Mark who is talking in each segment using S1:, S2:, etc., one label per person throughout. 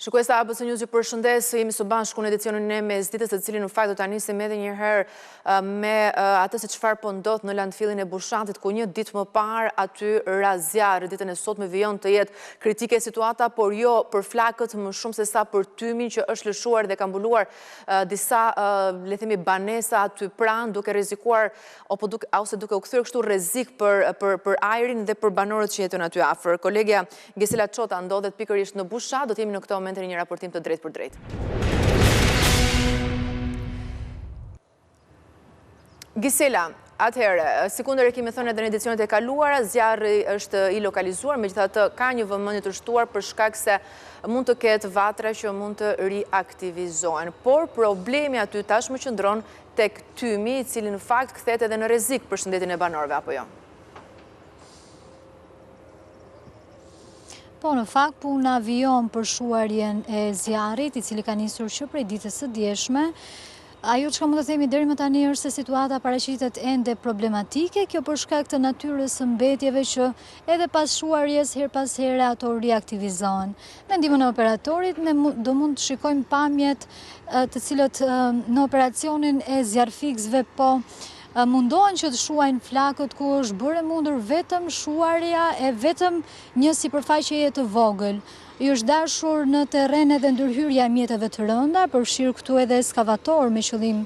S1: Shikuesa ABC News ju përshëndes, jemi së bashku në edicionin e mesditës, të cilin në fakt do ta nisim edhe një herë me atë se çfarë po ndodh në landfillin e Bushatit, ku një ditë më parë aty razjarë, ditën e sotme vijon të jetë kritike situata, por jo për flakët më shumë se sa për tymin që është lëshuar dhe ka mbuluar disa le themi banesa aty pranë, duke rrezikuar ose duke u kthyer kështu rrezik për ajrin dhe për banorët që jetojnë aty afër. Kolegja Gisela Çota ndodhet pikërisht në Bushat, do të jemi në këtë moment në një raportim të drejtë për drejtë. Gisela, atëherë, sikundër e kemi thënë edhe në edicionet e kaluara, zjarri është i lokalizuar, megjithatë ka një vëmendje të shtuar për shkak se mund të ketë vatra që mund të riaktivizohen. Por problemi aty tashmë qëndron tek tymi, i cili në fakt kthehet edhe në rrezik për shëndetin e banorëve, apo jo?
S2: Po, në fakt, puna vijon për shuarjen e zjarrit, i cili ka nisur që prej ditës së djeshme. Ajo që ka mund të themi deri më tani është se situata paraqitet ende problematike, kjo për shkak të natyrës së mbetjeve që edhe pas shuarjes her pas here ato riaktivizohen. Me ndihmën e operatorit do mund të shikojmë pamjet të cilët në operacionin e zjarfikësve po mundohen që të shuajnë flakët, ku është bërë mundur vetëm shuarja e vetëm një sipërfaqeje të vogël. I është dashur në terrene dhe ndërhyrja e mjeteve të rënda, përfshirë këtu edhe eskavator me qëllim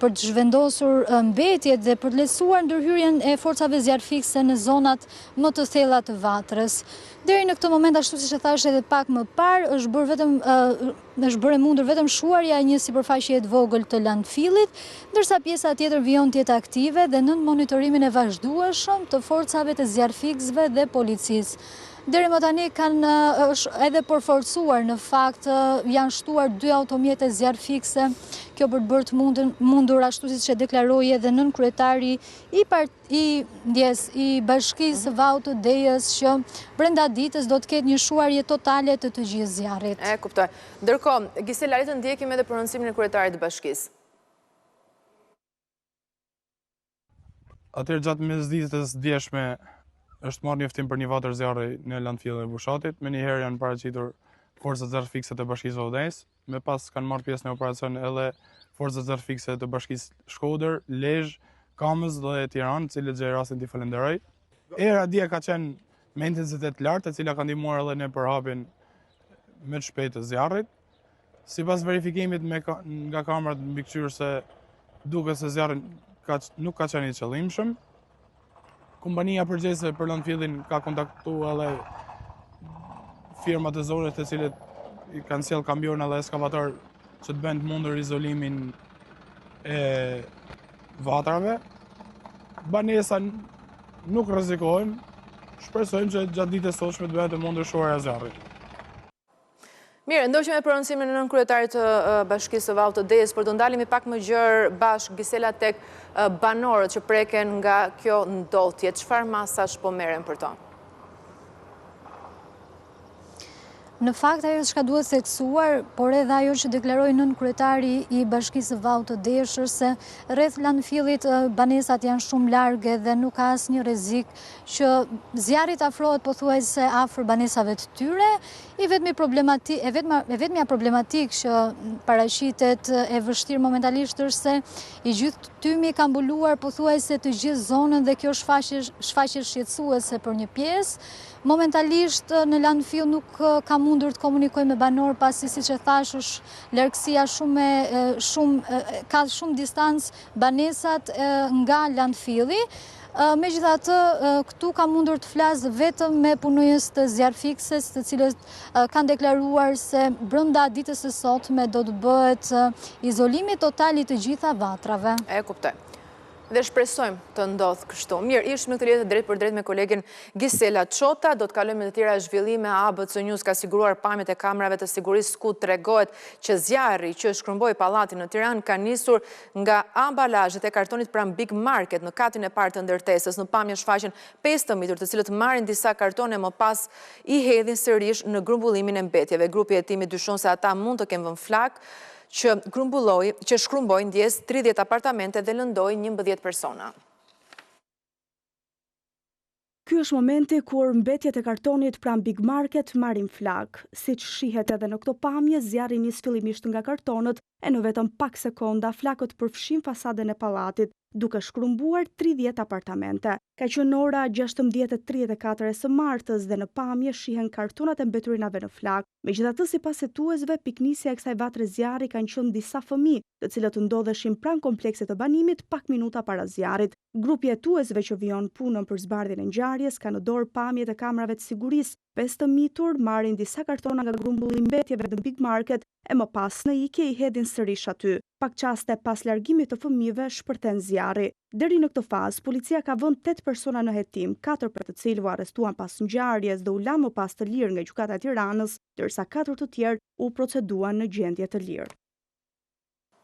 S2: për të zhvendosur mbetjet dhe për të lehtësuar ndërhyrjen e forcave zjarfikse në zonat më të thella të vatrës. Deri në këtë moment, ashtu siç e thash edhe pak më parë, është bërë mundur vetëm shuarja e një sipërfaqeje të vogël të landfillit, ndërsa pjesa tjetër vijon të jetë aktive dhe nën monitorimin e vazhdueshëm të forcave të zjarfikësve dhe policisë. Deri më tani kanë edhe përforcuar, në fakt janë shtuar 2 automjete zjarfikse, kjo për të bërë mundur ashtu siç e deklaroi edhe nën kryetari i Bashkisë Vautë Dejës që brenda ditës do të ketë një shuarje totale të gjithë zjarrit.
S1: E kuptoj. Ndërkohë, Gisela, le të ndjekim edhe për rëndësimin e kryetarit të bashkisë.
S3: Atëherë gjatë mesditës djeshme është marrë njoftim për një vatër zjarri në landfillin e Bushatit. Me njëherë janë paraqitur forcat zjarfikse të Bashkisë Vautë, me pas kanë marrë pjesë në operacion edhe forcat zjarfikse të Bashkisë Shkodër, Lezhë, Kamës dhe Tiranë, cilët gjej rastin t'i falenderoj. Era dje ka qenë me intensitet lartë, e cila ka ndihmuar edhe në përhapjen më të shpejtë të zjarrit. Sipas verifikimit nga kamerat mbikëqyrëse, duket se zjarri nuk ka qenë i qëllimshëm. Kompania përgjegjëse për landfillin ka kontaktuar edhe firmat e zonës të cilët kanë sjellë kamion edhe eskavator që të bëjnë të mundur izolimin e vatrave. Banesa nuk rrezikohen. Shpresojmë që gjatë ditës së sotshme të bëhet të mundur shuarja e zjarrit.
S1: Mirë, ndoqëm me rëndësimin e nënkryetarit të Bashkisë Vautë Dejës, por do ndalemi pak më gjerë bashkë, Gisela, tek banorët që preken nga kjo ndodhje. Çfarë masash po merren për to?
S2: Në fakt, ajo që ka duhet theksuar, por edhe ajo që deklaroi nën kryetari i Bashkisë Vautë Dejës, është se rreth landfillit banesat janë shumë large dhe nuk ka asnjë rrezik që zjarri të afrohet pothuajse afër banesave të tyre. Vetmja problematik që paraqitet e vështirë momentalisht është se i gjithë tymi ka mbuluar pothuajse të gjithë zonën dhe kjo shfaqje shqetësuese për një pjesë. Momentalisht në landfill nuk ka mundur të komunikoj me banor, pasi siç e thash është largësia ka shumë distancë banesat nga landfilli. Megjithatë, këtu ka mundur të flas vetëm me punonjës të zjarfikses, të cilët kanë deklaruar se brenda ditës së sotme do të bëhet izolimi total i të gjitha vatrave.
S1: E kuptoj. Dhe shpresojmë të ndodhë kështu. Mirë, ishëm në këtë lidhje drejt për drejt me kolegin Gisela Çota. Do të kalojmë në të tjera zhvillime. ABC News ka siguruar pamjet e kamerave të sigurisë ku tregohet që zjarri që shkrumboi pallatin në Tiranë ka nisur nga ambalazhet e kartonit pranë Big Market në katin e parë të ndërtesës. Në pamje shfaqen 5 të mbitur, të cilët marrin disa kartone, më pas i hedhin sërish në grumbullimin e mbetjeve. Grupi i hetimit dyshon se ata mund të kenë vënë flak që shkrumboi ndjes 30 apartamente dhe lëndoi 11 persona.
S4: Ky është momenti kur mbetjet e kartonit pranë Big Market marrin flak. Siç shihet edhe në këto pamje, zjarri nis fillimisht nga kartonët e në vetëm pak sekonda flakët përfshin fasadën e pallatit, duke shkrumbuar 30 apartamente. Ka qenë ora 16:34 së martës dhe në pamje shihen kartonat e mbeturinave në flak. Megjithatë, sipas hetuesve, piknisja e kësaj vatre zjarri kanë qenë disa fëmijë, të cilët ndodheshin pranë kompleksit të banimit pak minuta para zjarrit. Grupi hetuesve që vijon punën për zbardhjen e ngjarjes ka në dorë pamjet e kamerave të sigurisë. 5 të mitur marrin disa kartona nga grumbulli i mbetjeve në Big Market e më pas në ikje i hedhin sërish aty. Pak qaste pas largimit të fëmijëve shpërthen zjarri. Deri në këtë fazë, policia ka vënë 8 persona në hetim, 4 për të cilët u arrestuan pas ngjarjes dhe u lanë më pas të lirë nga gjykata e Tiranës, ndërsa 4 të tjerë u proceduan në gjendje të lirë.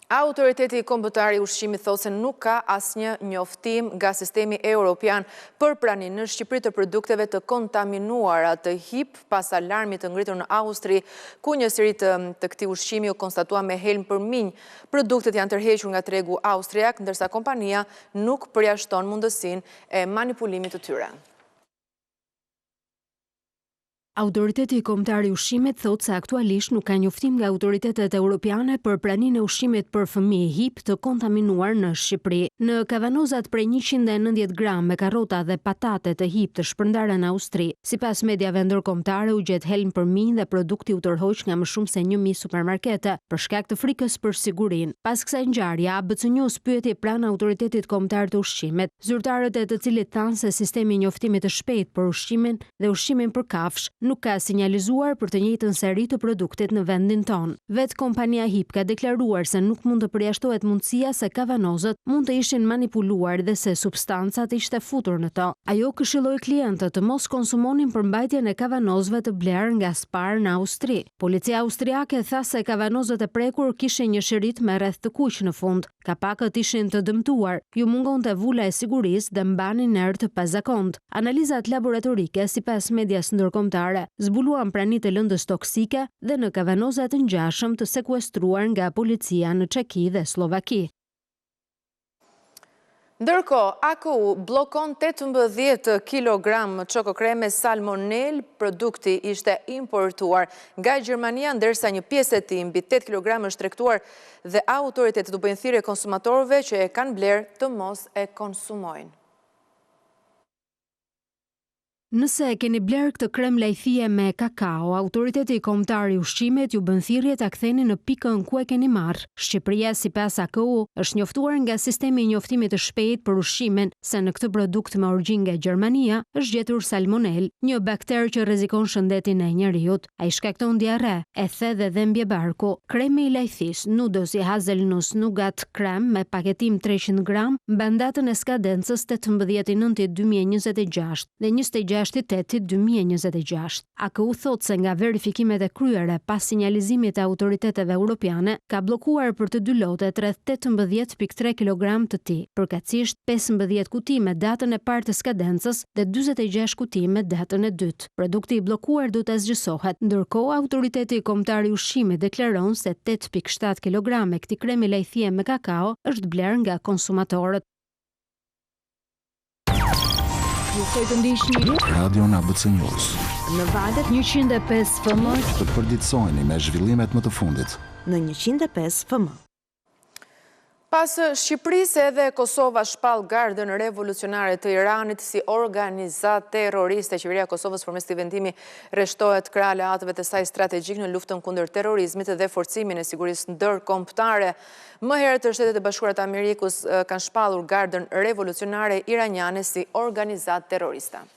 S1: Autoriteti kombëtar i ushqimit thotë se nuk ka asnjë njoftim nga sistemi europian për praninë në Shqipëri të produkteve të kontaminuara të HIP pas alarmit të ngritur në Austri, ku një seri të këtij ushqimi u konstatua me helm përminj. Produktet janë tërhequr nga tregu austriak, ndërsa kompania nuk përjashton mundësinë e manipulimit të tyre.
S5: Autoriteti kombëtar i ushqimit thotë se aktualisht nuk ka njoftim nga autoritetet europiane për praninë e ushqimit për fëmijë HIP të kontaminuar në Shqipëri. Në kavanozat prej 190 gram me karrota dhe patate të HIP të shpërndarë në Austri, sipas mediave ndërkombëtare u gjet helm përminj dhe produkti u tërhoq nga më shumë se 1000 supermarkete për shkak të frikës për sigurinë. Pas kësaj ngjarje, ABC News pyeti pranë autoritetit kombëtar të ushqimit, zyrtarët e të cilit thanë se sistemi i njoftimit të shpejtë për ushqimin dhe ushqimin për kafsh nuk ka sinjalizuar për të njëjtën seri të produktit në vendin ton. Vetë kompania HIP ka deklaruar se nuk mund të përjashtohet mundësia se kavanozët mund të ishin manipuluar dhe se substancat ishte futur në to. Ajo këshilloi klientët të mos konsumonin përmbajtjen e kavanozëve të blerë nga Spar në Austri. Policia austriake tha se kavanozët e prekur kishin një shirit me rreth të kuq në fund. Kapakët ishin të dëmtuar, ju mungonte vula e sigurisë dhe mbanin erë të pazakont. Analizat laboratorike, sipas medias ndërkombëtare, zbuluan pranitë e lëndës toksike dhe në kavanozat të ngjashëm të sekuestruar nga policia në Çeki dhe Slovaki.
S1: Ndërkohë, AKU bllokon 18 kilogram çokokreme salmonel, produkti ishte importuar nga Gjermania, ndërsa një pjesë e tij mbi 8 kilogram është tregtuar dhe autoritetet u bëjnë thirrje konsumatorëve që e kanë bler të mos e konsumojnë.
S5: Nëse e keni bler këtë krem lajthie me kakao, autoriteti kombëtar i ushqimit ju bën thirrje ta ktheni në pikën ku e keni marrë. Shqipëria, sipas AKU, është njoftuar nga sistemi i njoftimit të shpejtë për ushqimin se në këtë produkt me origjinë nga Gjermania është gjetur salmonel, një bakter që rrezikon shëndetin e njerëzit. Ai shkakton diarre, e the dhe dhëmbje barku. Kremi i lajthis, Nudos i hazelnuts nougat krem me paketim 300 gram, mban datën e skadencës 18/9/2026 dhe 26/8/2026. AKU thot se nga verifikimet e kryera pas sinjalizimit të autoriteteve europiane, ka blokuar për të dy lotet rreth 18.3 kg të tij, përkatësisht 15 kuti me datën e parë të skadencës dhe 46 kuti me datën e dytë. Produkti i bllokuar do të zgjësohet, ndërkohë autoriteti kombëtar i ushqimit deklaron se 8.7 kg e këtij kremi lajthie me kakao është bler nga konsumatorët.
S2: Ju të ndiqni
S6: Radio ABC News.
S2: në valët 105 FM
S6: Të përditësojni me zhvillimet më të fundit.
S7: Në 105 FM.
S1: Pas Shqipërisë edhe Kosova shpall Gardën Revolucionare të Iranit si organizatë terroriste. Qeveria e Kosovës përmes këtij vendimi rreshtohet krah aleatëve të saj strategjik në luftën kundër terrorizmit dhe forcimin e sigurisë ndërkombëtare. Më herët Shtetet e Bashkuara të Amerikës kanë shpallur Gardën Revolucionare Iraniane si organizatë terroriste.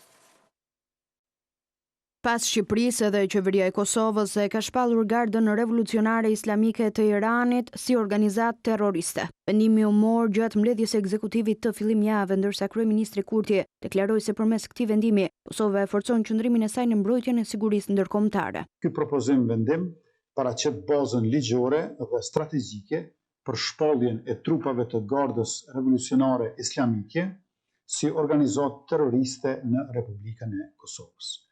S4: Pas Shqipërisë edhe qeveria e Kosovës e ka shpallur Gardën Revolucionare Islamike të Iranit si organizatë terroriste. Vendimi u mor gjatë mbledhjes së ekzekutivit të fillimjavë, ndërsa kryeministri Kurti deklaroi se përmes këtij vendimi Kosova e forcon qëndrimin e saj në mbrojtjen e sigurisë ndërkombëtare.
S8: Ky propozim vendim paraqet bazën ligjore dhe strategjike për shpalljen e trupave të Gardës Revolucionare Islamike si organizatë terroriste në Republikën e Kosovës.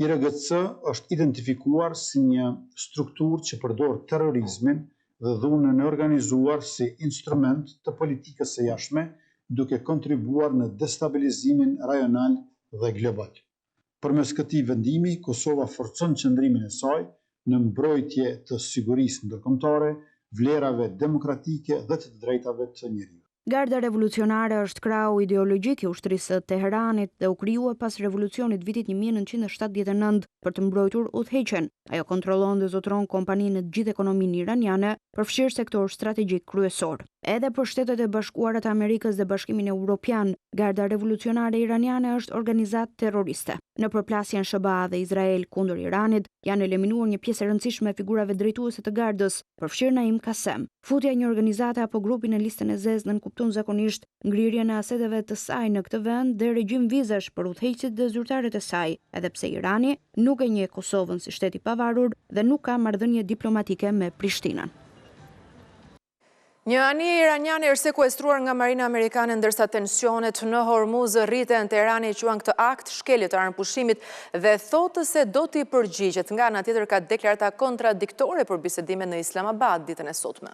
S8: IRGC është identifikuar si një strukturë që përdor terrorizmin dhe dhunën e organizuar si instrument të politikës së jashtme, duke kontribuar në destabilizimin rajonal dhe global. Përmes këtij vendimi, Kosova forcon qëndrimin e saj në mbrojtje të sigurisë ndërkombëtare, vlerave demokratike dhe të drejtave të njeriut.
S4: Garda revolucionare është krau ideologjik i ushtrisë së Teheranit dhe u krijua pas revolucionit vitit 1979 për të mbrojtur udhëheqjen. Ajo kontrollon dhe zotëron kompaninë në të gjithë ekonominë iraniane, përfshirë sektor strategjik kryesor. Edhe për Shtetet e Bashkuara të Amerikës dhe Bashkimin Evropian, Garda revolucionare iraniane është organizatë terroriste. Në përplasjen SBA dhe Izrael kundër Iranit, janë eliminuar një pjesë e rëndësishme e figurave drejtuese të gardës, përfshirë Naim Kasem. Futja një organizate apo grupi në listën e zezë nënkupton zakonisht ngrirjen e aseteve të saj në këtë vend dhe regjim vizash për udhëheqësit dhe zyrtarët e saj, edhe pse Irani nuk e njeh Kosovën si shtet i pavarur dhe nuk ka marrëdhënie diplomatike me Prishtinën.
S1: Një anije iraniane është sekuestruar nga Marina Amerikane ndërsa tensionet në Hormuz rriten. Teherani quan këtë akt shkelje të armëpushimit dhe thotë se do t'i përgjigjet. Nga ana tjetër ka deklarata kontradiktore për bisedimet në Islamabad ditën e sotme.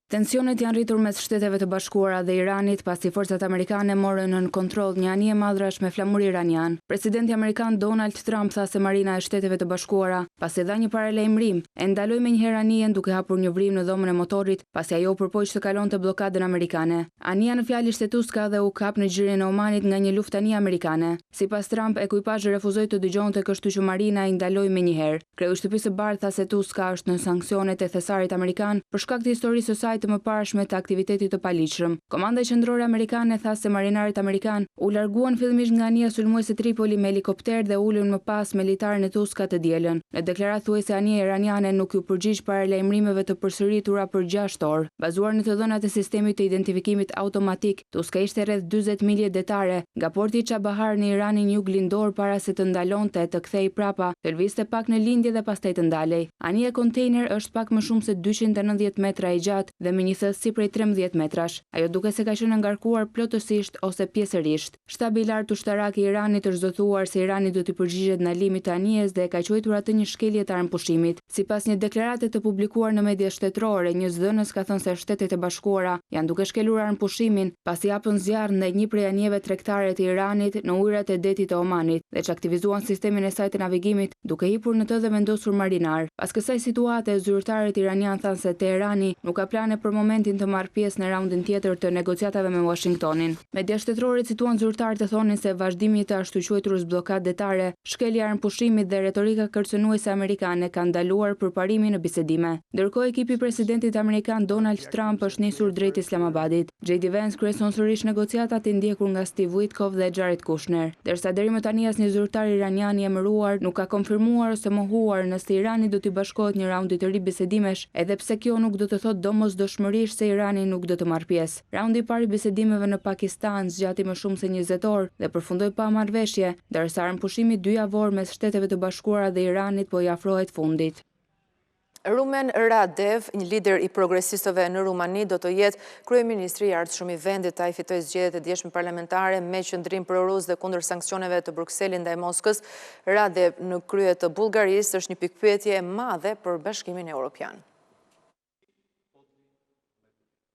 S9: Tensionet janë rritur mes Shteteve të Bashkuara dhe Iranit pasi forcat amerikane morën në kontroll një anije madhrash me flamur iranian. Presidenti amerikan Donald Trump tha se Marina e Shteteve të Bashkuara pasi dha një paralajmërim e ndaloi menjëherë anijen duke hapur një vrim në dhomën e motorit pasi ajo përpoq të kalonte bllokadën amerikane. Anija në fjalë ishte tuska dhe u kap në xhirin e Omanit nga një luftanije amerikane. Sipas Trump, ekuipazhi refuzoi të dëgjonte, kështu që Marina i ndaloi menjëherë. Kreu i shtëpisë së Bardhë tha se tuska është në sanksionet e thesarit amerikan për shkak të historisë së saj të mëparshme të aktivitetit të paligjshëm. Komanda qendrore amerikane tha se marinarët amerikan u larguan fillimisht nga anija sulmuese Tripoli me helikopter dhe ulën më pas me litarën e Tuska të dielën. Në deklaratë thuaj se anija iraniane nuk u përgjigj paralajmërimeve të përsëritura për 6 orë. Bazuar në të dhënat e sistemit të identifikimit automatik, Tuska ishte rreth 40 milje detare nga porti i Chabahar në Iranin juglindor para se të ndalonte të kthej prapa, të lëvizte pak në lindje dhe pastaj të ndalej. Anija kontejner është pak më shumë se 290 metra i gjatë dhe me një thellësi prej 13 metrash. Ajo duke se ka qenë ngarkuar plotësisht ose pjesërisht. Shtabi i lartë ushtarak i Iranit është zothuar se Irani do të përgjigjet ndalimit të anijes dhe ka quajtur atë një shkelje të armëpushimit. Sipas një deklarate të publikuar në media shtetërore, një zëdhënës ka thënë se Shtetet e Bashkuara janë duke shkelur armëpushimin pasi japën zjarr ndaj një prej anijeve tregtare të Iranit në ujërat e detit të Omanit dhe që aktivizuan sistemin e saj të navigimit duke hipur në të dhe vendosur marinar. Pas kësaj situate, zyrtarët iranian thanë se Teherani nuk ka plane për momentin të marrë pjesë në raundin tjetër të negociatave me Washingtonin. Media shtetërore cituan zyrtarët e thonin se vazhdimi të ashtu quajtur bllokadë detare, shkelja e armëpushimit dhe retorika kërcënuese amerikane kanë ndaluar përparimin në bisedime. Ndërkohë ekipi i presidentit amerikan Donald Trump është nisur drejt Islamabadit. JD Vance kryeson sërish negociatat i ndjekur nga Steve Witkoff dhe Jared Kushner, derisa deri më tani asnjë zyrtar iranian i emëruar nuk ka konfirmuar ose mohuar nëse Irani do t'i bashkohet një raundi të ri bisedimesh, edhe pse kjo nuk do të thotë domosdoshmërisht se Irani nuk do të marrë pjesë. Raundi i parë i bisedimeve në Pakistan zgjati më shumë se 20 orë dhe përfundoi pa marrëveshje, ndërsa armëpushimi 2 javor mes Shteteve të Bashkuara dhe Iranit po i afrohet fundit.
S1: Rumen Radev, një lider i progresistëve në Rumani, do të jetë kryeministri i ardhshëm i vendit. Ai fitoi zgjedhjet e dieshme parlamentare me qendrim prorus dhe kundër sanksioneve të Brukselit ndaj Moskës. Radev në krye të Bullgarisë është një pikpyetje e madhe për Bashkimin Evropian.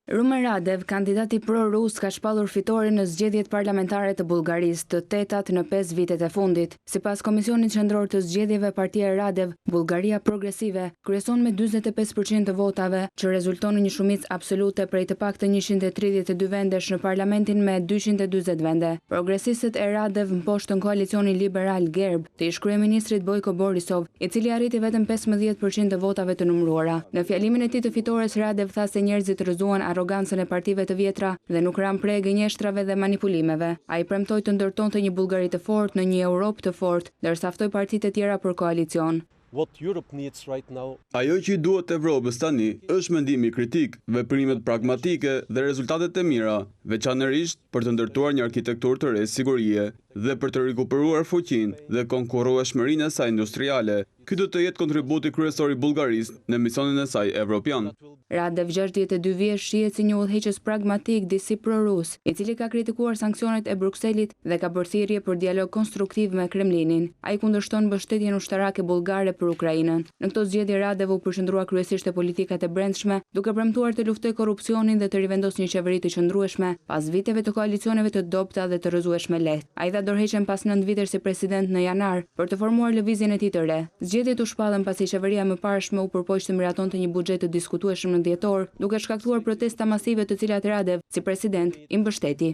S9: Rumen Radev, kandidati pro-rus, ka shpallur fitoren në zgjedhjet parlamentare të Bullgarisë, të tetat në 5 vitet e fundit. Sipas Komisionit Qendror të Zgjedhjeve, partia e Radev, Bullgaria Progresive, kryeson me 45% të votave, që rezulton në një shumicë absolute prej të paktën 132 vendesh në parlamentin me 240 vende. Progresistët e Radev mposhtën koalicionin liberal Gerb të ish kryeministrit Bojko Borisov, i cili arriti vetëm 15% të votave të numëruara. Në fjalimin e tij të fitores, Radev tha se njerëzit rrëzuan arrogancën e partive të vjetra dhe nuk ran pre gënjeshtrave dhe manipulimeve. Ai premtoi të ndërtonte një Bullgari të fortë në një Europë të fortë, ndërsa ftoi partitë e tjera për koalicion.
S10: Ajo që i duhet Evropës tani është mendimi kritik, veprimet pragmatike dhe rezultatet e mira, veçanërisht për të ndërtuar një arkitekturë të re sigurie. dhe për të rikuperuar fuqinë dhe konkurrueshmërinë e saj industriale. Ky do të jetë kontributi kryesor i Bullgarisë në misionin e saj evropian.
S9: Radev 62 vjeç shihet si një udhëheqës pragmatik disi pro-rus, i cili ka kritikuar sanksionet e Brukselit dhe ka bërë thirrje për dialog konstruktiv me Kremlinin. Ai kundërshton mbështetjen ushtarake bullgare për Ukrainën. Në këto zgjedhje Radev u përqendrua kryesisht te politikat e brendshme, duke premtuar të luftojë korrupsionin dhe të rivendosë një qeveri të qëndrueshme pas viteve të koalicioneve të dobta dhe të rrëzueshme lehtë. Ai dha dorëheqjen pas 9 vitesh si president në janar për të formuar lëvizjen e tij të re. Zgjedhjet u shpallën pasi qeveria më parshme u përpoq të miratonte një buxhet të diskutueshëm në dhjetor, duke shkaktuar protesta masive të cilat Radev, si president, i mbështeti.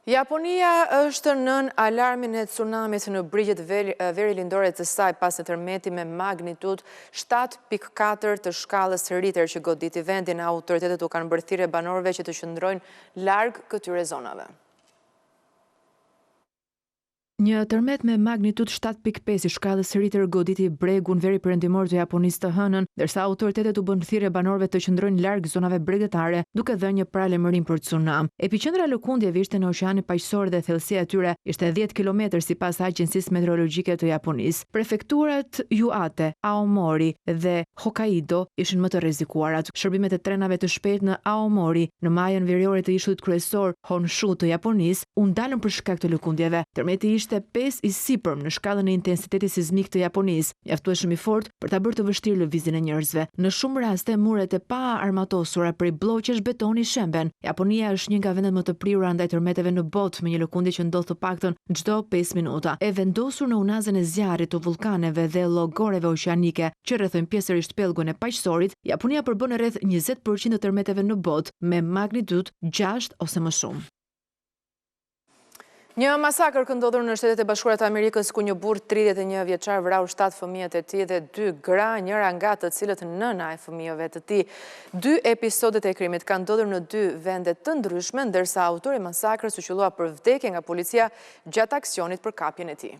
S1: Japonia është nën alarmin e tsunamit në brigjet veri lindore të saj pas një tërmeti me magnitud 7.4 të shkallës Richter që goditi vendin. Autoritetet u kanë bërë thirrje banorëve që të qëndrojnë larg këtyre zonave.
S11: Një tërmet me magnitud 7.5 i shkallës Richter goditi bregun veri perëndimor të Japonisë të hënën, ndërsa autoritetet u bën thirrje banorëve të qëndrojnë larg zonave bregdetare, duke dhënë një paralajmërim për tsunam. Epiqendra e lëkundjeve ishte në Oqeanin Paqësor dhe thellësia e tyre ishte 10 km sipas Agjencisë Meteorologjike të Japonisë. Prefekturat Iwate, Aomori dhe Hokkaido ishin më të rrezikuarat. Shërbimet e trenave të shpejtë në Aomori, në majën veriore të ishullit kryesor Honshu të Japonisë, u ndalën për shkak të lëkundjeve. Tërmeti ishte 5 i sipërm në shkallën e intensitetit sismik të Japonisë, mjaftueshëm i fortë për ta bërë të vështirë lëvizjen e njerëzve. Në shumë raste muret e pa armatosura prej blloqesh betoni shemben. Japonia është një nga vendet më të prirura ndaj tërmeteve në botë, me një lëkundje që ndodh të paktën çdo 5 minuta. E vendosur në unazën e zjarrit të vulkaneve dhe llogoreve oqeanike që rrethojnë pjesërisht pellgun e Paqësorit, Japonia përbën rreth 20% të tërmeteve në botë me magnitudë 6 ose më shumë.
S1: Një masakër ndodhur në Shtetet e Bashkuara të Amerikës ku një burr 31 vjeçar vrau 7 fëmijët e tij dhe 2 gra, njëra nga të cilët nëna e fëmijëve të tij. 2 episodet e krimit kanë ndodhur në 2 vende të ndryshme, ndërsa autori i masakrës u qellua për vdekje nga policia gjatë aksionit për kapjen e tij.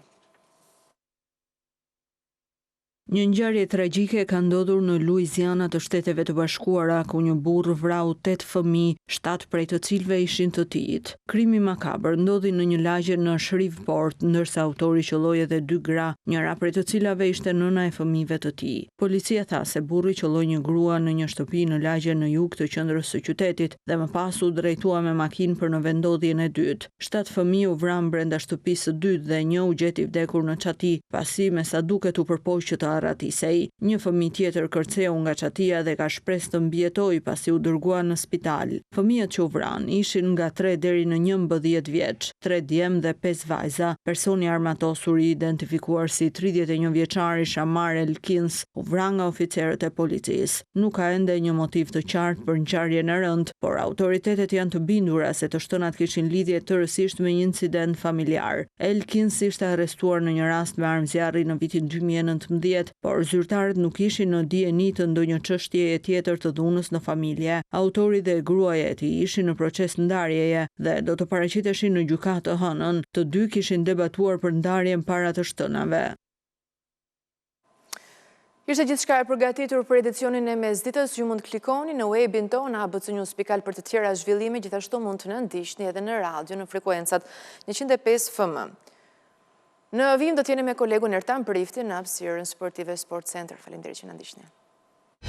S12: Një ngjarje tragjike ka ndodhur në Louisiana të Shteteve të Bashkuara, ku një burr vrau 8 fëmijë, 7 prej të cilëve ishin të tijit. Krimi makabër ndodhi në një lagje në Shreveport, ndërsa autori qelloi edhe 2 gra, njëra prej të cilave ishte nëna e fëmijëve të tij. Policia tha se burri qelloi një grua në një shtëpi në lagje në jug të qendrës së qytetit dhe më pas u drejtua me makinë për në vendodhjen e dytë. 7 fëmijë u vran brenda shtëpisë së dytë dhe një u gjeti vdekur në çati, pasi me sa duket u përpoq që të arratisej. Një fëmijë tjetër kërceu nga çatia dhe ka shpresë të mbijetojë pasi u dërgua në spital. Fëmijët që u vran ishin nga 3 deri në 11 vjeç, 3 djem dhe 5 vajza. Personi armatosur i identifikuar si 31 vjeçari Shamar Elkins u vran nga oficerët e policisë. Nuk ka ende një motiv të qartë për ngjarjen e rëndë, por autoritetet janë të bindura se të shtënat kishin lidhje tërësisht me një incident familjar. Elkins ishte arrestuar në një rast me armë zjarri në vitin 2019, por zyrtarët nuk ishin në dijeni të ndonjë çështjeje tjetër të dhunës në familje. Autori dhe gruaja e tij ishin në proces ndarjeje dhe do të paraqiteshin në gjykatë të hënën. Të dy kishin debatuar për ndarjen para të shtënave.
S1: Ishte gjithçka e përgatitur për edicionin e mesditës. Ju mund të klikoni në webin tonë abcnews.al për të tjera zhvillime, gjithashtu mund të na ndiqni edhe në radio në frekuencat 105 FM. Në vim do t'jeni me kolegun Ertan Prifti në hapësirën sportive Sport Center. Faleminderit që na ndiqni.